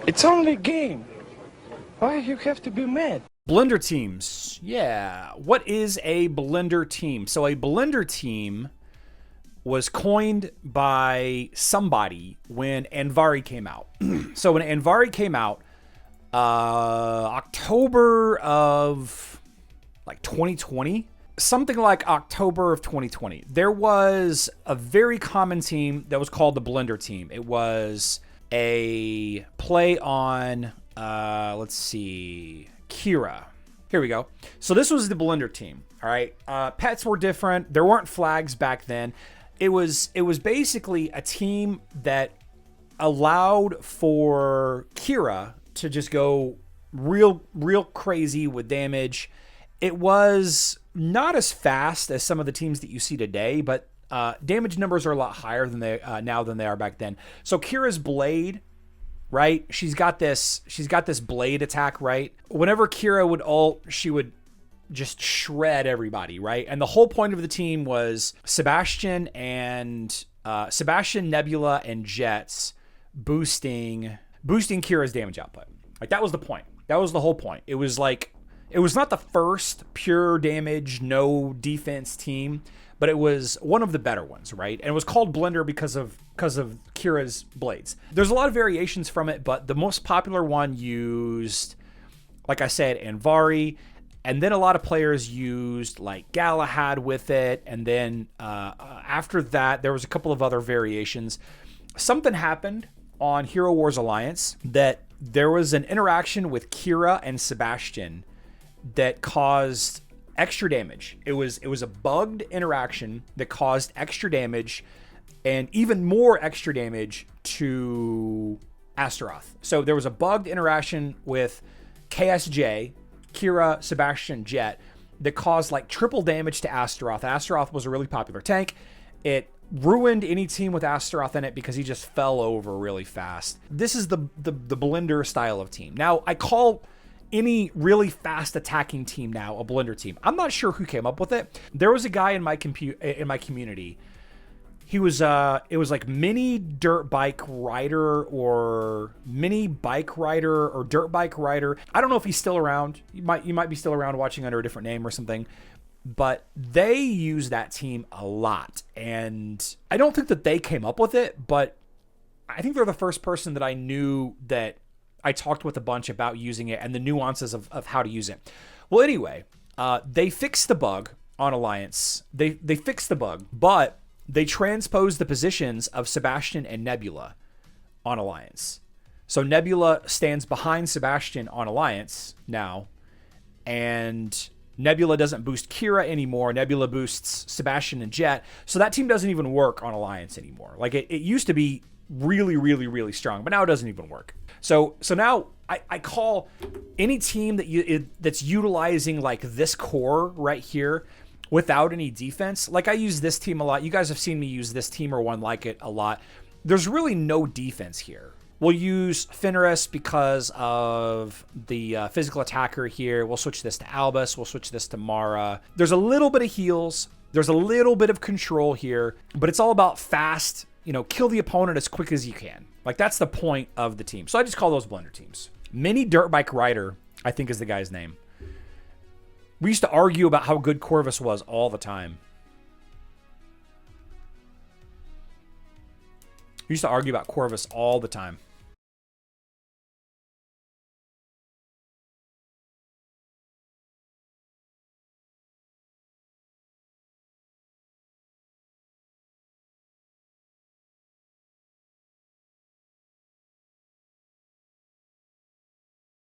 It's only a game. Why you have to be mad? Blender teams. Yeah. What is a Blender team? So a Blender team was coined by somebody when Anvari came out. So when Anvari came out, October of like 2020, something like October of 2020, there was a very common team that was called the Blender team. It was a play on, let's see, Kira. Here we go. So this was the Blender team. All right. Pets were different. There weren't flags back then. It was basically a team that allowed for Kira to just go real crazy with damage. It was not as fast as some of the teams that you see today, but damage numbers are a lot higher than they now than they are back then. So Kira's blade, right? She's got this blade attack, right? Whenever Kira would ult, she would just shred everybody, right? And the whole point of the team was Sebastian, Nebula, and Jets boosting Kira's damage output. Like that was the point. That was the whole point. It was not the first pure damage, no defense team, but it was one of the better ones, right? And it was called Blender because of Kira's blades. There's a lot of variations from it, but the most popular one used, like I said, Anvari. And then a lot of players used like Galahad with it. And then after that, there was a couple of other variations. Something happened on Hero Wars Alliance that there was an interaction with Kira and Sebastian that caused extra damage. It was a bugged interaction that caused extra damage and even more extra damage to Astaroth. So there was a bugged interaction with KSJ, Kira, Sebastian, Jet, that caused like triple damage to Astaroth. Astaroth was a really popular tank. It ruined any team with Astaroth in it because he just fell over really fast. This is the Blender style of team. Now, I call any really fast attacking team now a Blender team. I'm not sure who came up with it. There was a guy in my community. He was it was like mini dirt bike rider or mini bike rider or dirt bike rider. I don't know if he's still around. You might be still around watching under a different name or something. But they use that team a lot. And I don't think that they came up with it, but I think they're the first person that I knew that I talked with a bunch about using it and the nuances of how to use it. Well, anyway, they fixed the bug on Alliance. They fixed the bug, but they transposed the positions of Sebastian and Nebula on Alliance. So Nebula stands behind Sebastian on Alliance now, and Nebula doesn't boost Kira anymore. Nebula boosts Sebastian and Jet. So that team doesn't even work on Alliance anymore. Like it used to be really strong, but now it doesn't even work. So now I call any team that's utilizing like this core right here without any defense. Like I use this team a lot. You guys have seen me use this team or one like it a lot. There's really no defense here. We'll use Fenris because of the physical attacker here. We'll switch this to Albus. We'll switch this to Mara. There's a little bit of heals. There's a little bit of control here, but it's all about fast, kill the opponent as quick as you can. Like that's the point of the team. So I just call those Blender teams. Mini Dirt Bike Rider, I think is the guy's name. We used to argue about how good Corvus was all the time. We used to argue about Corvus all the time.